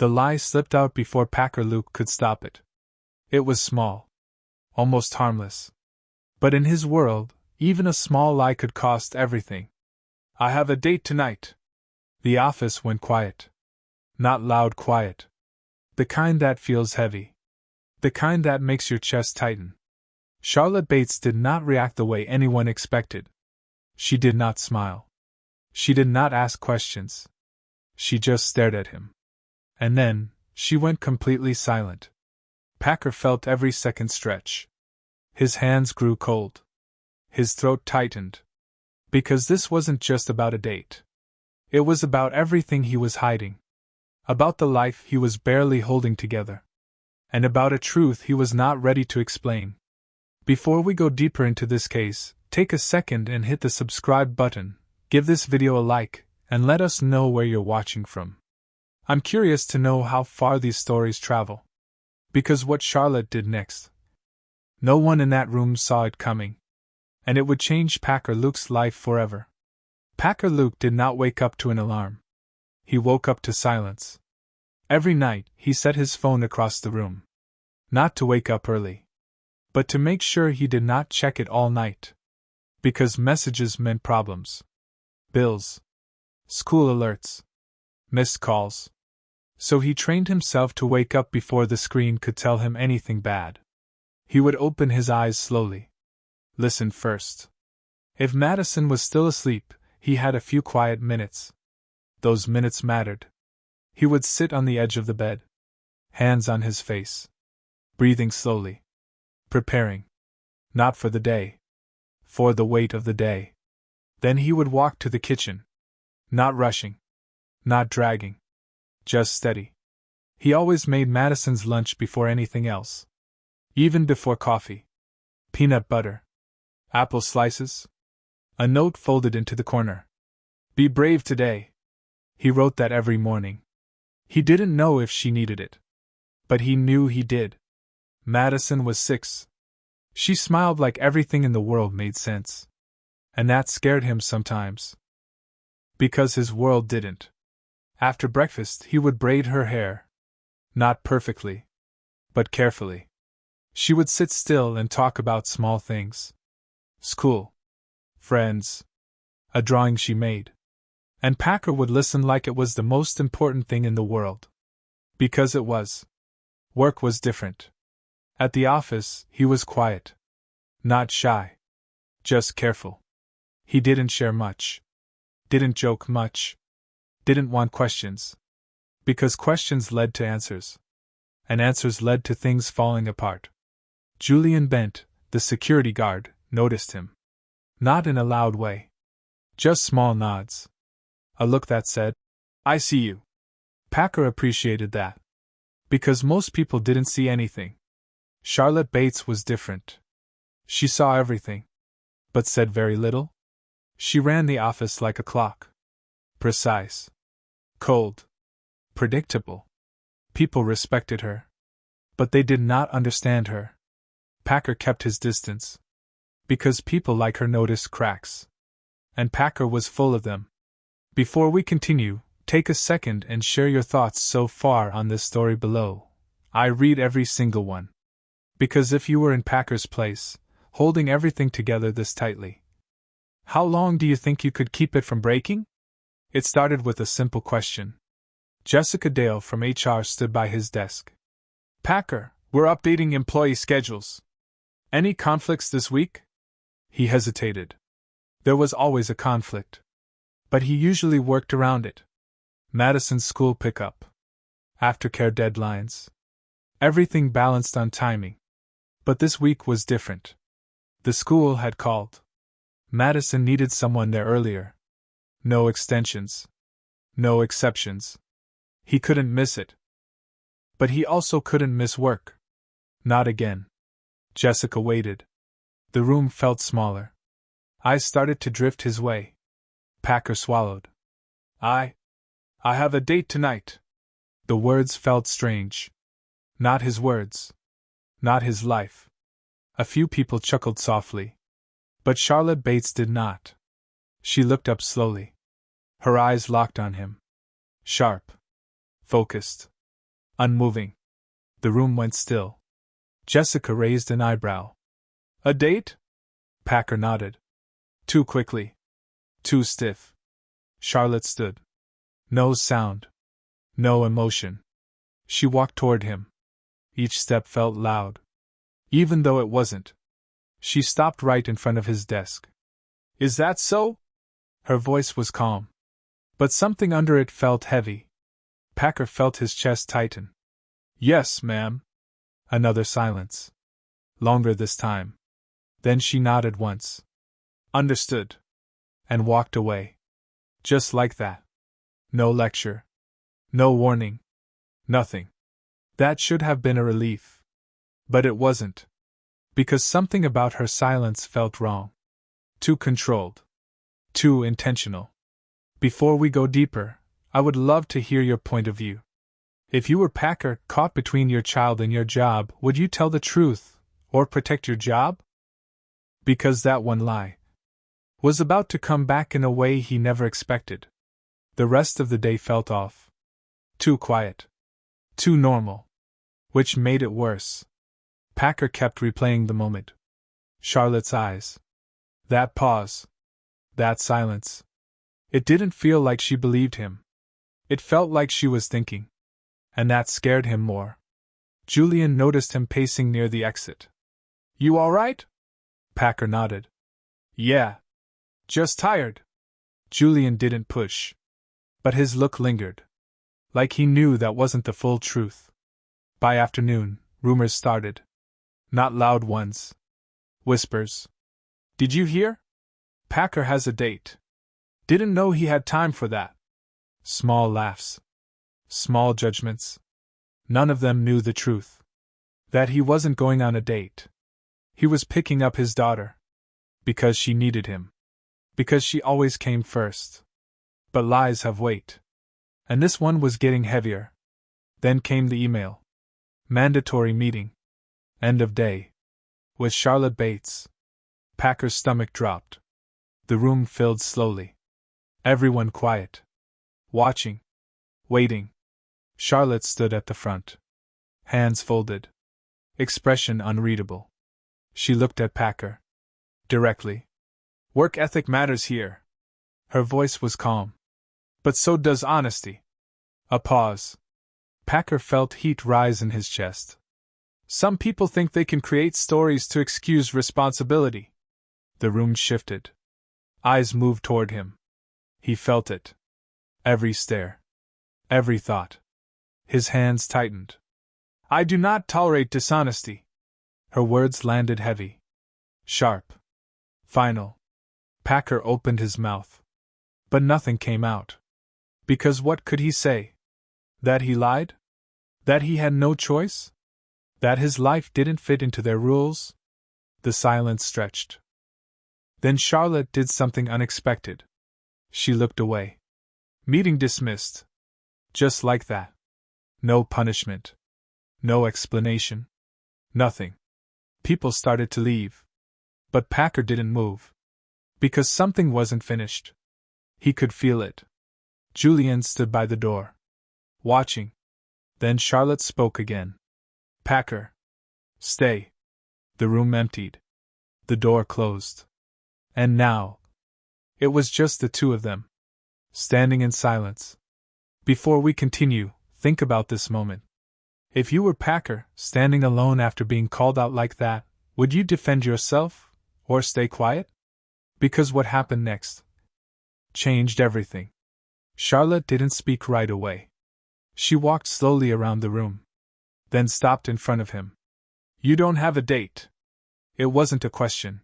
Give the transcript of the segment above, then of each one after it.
The lie slipped out before Packer Luke could stop it. It was small. Almost harmless. But in his world, even a small lie could cost everything. I have a date tonight. The office went quiet. Not loud quiet. The kind that feels heavy. The kind that makes your chest tighten. Charlotte Bates did not react the way anyone expected. She did not smile. She did not ask questions. She just stared at him. And then, she went completely silent. Packer felt every second stretch. His hands grew cold. His throat tightened. Because this wasn't just about a date. It was about everything he was hiding. About the life he was barely holding together. And about a truth he was not ready to explain. Before we go deeper into this case, take a second and hit the subscribe button, give this video a like, and let us know where you're watching from. I'm curious to know how far these stories travel. Because what Charlotte did next. No one in that room saw it coming. And it would change Packer Luke's life forever. Packer Luke did not wake up to an alarm. He woke up to silence. Every night, he set his phone across the room. Not to wake up early. But to make sure he did not check it all night. Because messages meant problems. Bills. School alerts. Missed calls. So he trained himself to wake up before the screen could tell him anything bad. He would open his eyes slowly. Listen first. If Madison was still asleep, he had a few quiet minutes. Those minutes mattered. He would sit on the edge of the bed. Hands on his face. Breathing slowly. Preparing. Not for the day. For the weight of the day. Then he would walk to the kitchen. Not rushing. Not dragging. Just steady. He always made Madison's lunch before anything else. Even before coffee. Peanut butter. Apple slices. A note folded into the corner. Be brave today. He wrote that every morning. He didn't know if she needed it. But he knew he did. Madison was 6. She smiled like everything in the world made sense. And that scared him sometimes. Because his world didn't. After breakfast, he would braid her hair. Not perfectly. But carefully. She would sit still and talk about small things. School. Friends. A drawing she made. And Packer would listen like it was the most important thing in the world. Because it was. Work was different. At the office, he was quiet. Not shy. Just careful. He didn't share much. Didn't joke much. Didn't want questions. Because questions led to answers. And answers led to things falling apart. Julian Bent, the security guard, noticed him. Not in a loud way. Just small nods. A look that said, I see you. Packer appreciated that. Because most people didn't see anything. Charlotte Bates was different. She saw everything. But said very little. She ran the office like a clock. Precise. Cold. Predictable. People respected her. But they did not understand her. Packer kept his distance. Because people like her noticed cracks. And Packer was full of them. Before we continue, take a second and share your thoughts so far on this story below. I read every single one. Because if you were in Packer's place, holding everything together this tightly, how long do you think you could keep it from breaking? It started with a simple question. Jessica Dale from HR stood by his desk. Packer, we're updating employee schedules. Any conflicts this week? He hesitated. There was always a conflict. But he usually worked around it. Madison's school pickup. Aftercare deadlines. Everything balanced on timing. But this week was different. The school had called. Madison needed someone there earlier. No extensions. No exceptions. He couldn't miss it. But he also couldn't miss work. Not again. Jessica waited. The room felt smaller. Eyes started to drift his way. Packer swallowed. I have a date tonight. The words felt strange. Not his words. Not his life. A few people chuckled softly. But Charlotte Bates did not. She looked up slowly. Her eyes locked on him. Sharp. Focused. Unmoving. The room went still. Jessica raised an eyebrow. A date? Packer nodded. Too quickly. Too stiff. Charlotte stood. No sound. No emotion. She walked toward him. Each step felt loud. Even though it wasn't. She stopped right in front of his desk. Is that so? Her voice was calm. But something under it felt heavy. Packer felt his chest tighten. Yes, ma'am. Another silence. Longer this time. Then she nodded once. Understood. And walked away. Just like that. No lecture. No warning. Nothing. That should have been a relief. But it wasn't. Because something about her silence felt wrong. Too controlled. Too intentional. Before we go deeper, I would love to hear your point of view. If you were Packer, caught between your child and your job, would you tell the truth, or protect your job? Because that one lie was about to come back in a way he never expected. The rest of the day felt off. Too quiet. Too normal. Which made it worse. Packer kept replaying the moment. Charlotte's eyes. That pause. That silence. It didn't feel like she believed him. It felt like she was thinking. And that scared him more. Julian noticed him pacing near the exit. You all right? Packer nodded. Yeah. Just tired. Julian didn't push. But his look lingered. Like he knew that wasn't the full truth. By afternoon, rumors started. Not loud ones. Whispers. Did you hear? Packer has a date. Didn't know he had time for that. Small laughs. Small judgments. None of them knew the truth. That he wasn't going on a date. He was picking up his daughter. Because she needed him. Because she always came first. But lies have weight. And this one was getting heavier. Then came the email. Mandatory meeting. End of day. With Charlotte Bates. Packer's stomach dropped. The room filled slowly. Everyone quiet. Watching. Waiting. Charlotte stood at the front. Hands folded. Expression unreadable. She looked at Packer. Directly. Work ethic matters here. Her voice was calm. But so does honesty. A pause. Packer felt heat rise in his chest. Some people think they can create stories to excuse responsibility. The room shifted. Eyes moved toward him. He felt it. Every stare. Every thought. His hands tightened. I do not tolerate dishonesty. Her words landed heavy. Sharp. Final. Packer opened his mouth. But nothing came out. Because what could he say? That he lied? That he had no choice? That his life didn't fit into their rules? The silence stretched. Then Charlotte did something unexpected. She looked away. Meeting dismissed. Just like that. No punishment. No explanation. Nothing. People started to leave. But Packer didn't move. Because something wasn't finished. He could feel it. Julian stood by the door. Watching. Then Charlotte spoke again. Packer. Stay. The room emptied. The door closed. And now. It was just the two of them. Standing in silence. Before we continue, think about this moment. If you were Packer, standing alone after being called out like that, would you defend yourself, or stay quiet? Because what happened next changed everything. Charlotte didn't speak right away. She walked slowly around the room. Then stopped in front of him. You don't have a date. It wasn't a question.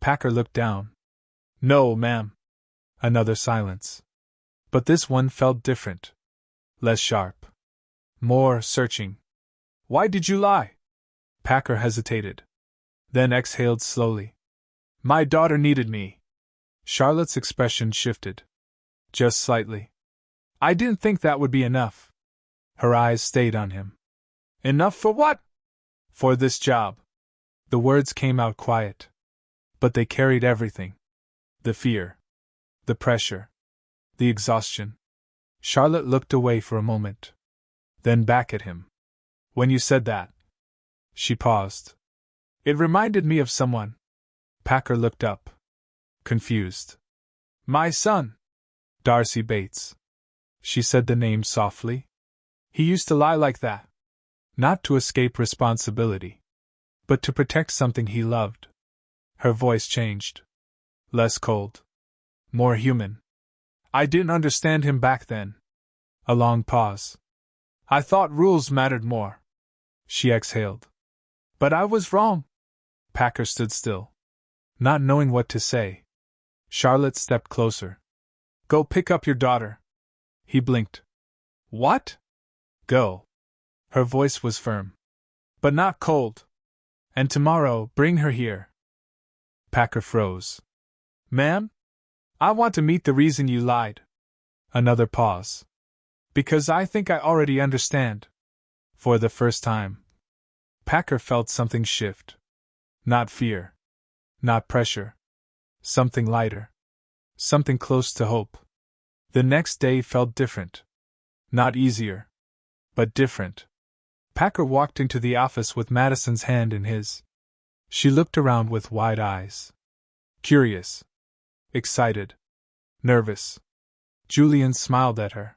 Packer looked down. No, ma'am. Another silence. But this one felt different. Less sharp. More searching. Why did you lie? Packer hesitated. Then exhaled slowly. My daughter needed me. Charlotte's expression shifted. Just slightly. I didn't think that would be enough. Her eyes stayed on him. Enough for what? For this job. The words came out quiet. But they carried everything. The fear. The pressure. The exhaustion. Charlotte looked away for a moment. then back at him. When you said that. She paused. It reminded me of someone. Packer looked up. Confused. My son. Darcy Bates. She said the name softly. He used to lie like that. Not to escape responsibility, but to protect something he loved. Her voice changed. Less cold. More human. I didn't understand him back then. A long pause. I thought rules mattered more. She exhaled. But I was wrong. Packer stood still, not knowing what to say. Charlotte stepped closer. Go pick up your daughter. He blinked. What? Go. Her voice was firm, but not cold. And tomorrow, bring her here. Packer froze. Ma'am? I want to meet the reason you lied. Another pause. Because I think I already understand. For the first time, Packer felt something shift. Not fear. Not pressure. Something lighter. Something close to hope. The next day felt different. Not easier, but different. Packer walked into the office with Madison's hand in his. She looked around with wide eyes. Curious. Excited. Nervous. Julian smiled at her.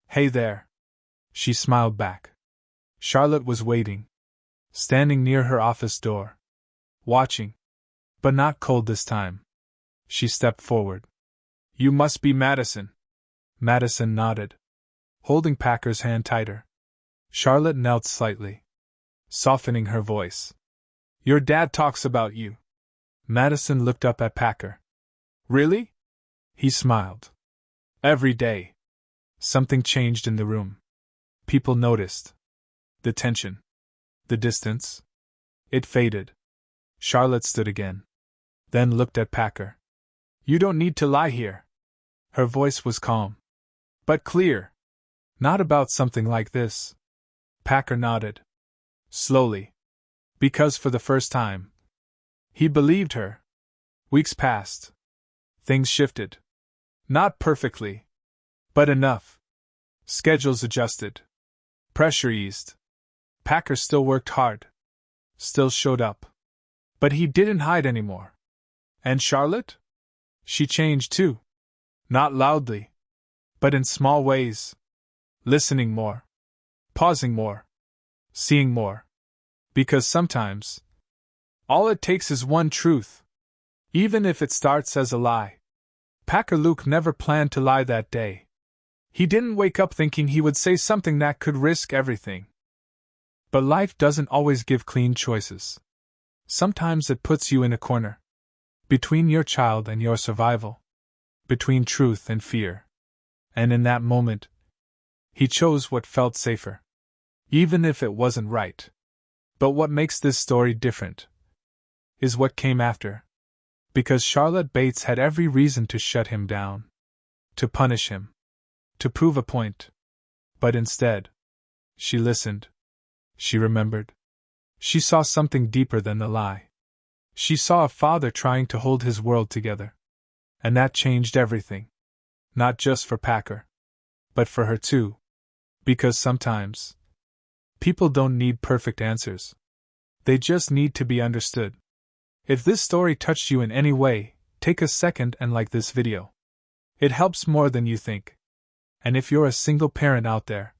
Hey there. She smiled back. Charlotte was waiting. Standing near her office door. Watching. But not cold this time. She stepped forward. You must be Madison. Madison nodded, holding Packer's hand tighter. Charlotte knelt slightly, softening her voice. Your dad talks about you. Madison looked up at Packer. Really? He smiled. Every day. Something changed in the room. People noticed. The tension. The distance. It faded. Charlotte stood again. Then looked at Packer. You don't need to lie here. Her voice was calm. But clear. Not about something like this. Packer nodded. Slowly. Because for the first time, he believed her. Weeks passed. Things shifted. Not perfectly, but enough. Schedules adjusted. Pressure eased. Packer still worked hard. Still showed up. But he didn't hide anymore. And Charlotte? She changed too. Not loudly, but in small ways. Listening more. Pausing more. Seeing more. Because sometimes, all it takes is one truth. Even if it starts as a lie. Packer Luke never planned to lie that day. He didn't wake up thinking he would say something that could risk everything. But life doesn't always give clean choices. Sometimes it puts you in a corner. Between your child and your survival. Between truth and fear. And in that moment, he chose what felt safer. Even if it wasn't right. But what makes this story different is what came after. Because Charlotte Bates had every reason to shut him down. To punish him. To prove a point. But instead, she listened. She remembered. She saw something deeper than the lie. She saw a father trying to hold his world together. And that changed everything. Not just for Packer. But for her too. Because sometimes, people don't need perfect answers. They just need to be understood. If this story touched you in any way, take a second and like this video. It helps more than you think. And if you're a single parent out there,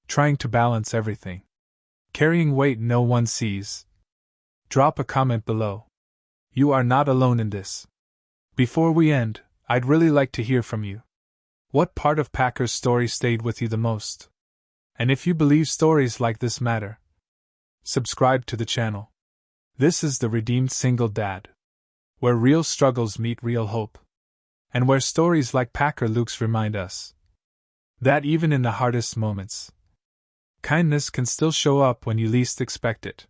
trying to balance everything, carrying weight no one sees, drop a comment below. You are not alone in this. Before we end, I'd really like to hear from you. What part of Packer's story stayed with you the most? And if you believe stories like this matter, subscribe to the channel. This is the Redeemed Single Dad, where real struggles meet real hope, and where stories like Packer Luke's remind us that even in the hardest moments, kindness can still show up when you least expect it.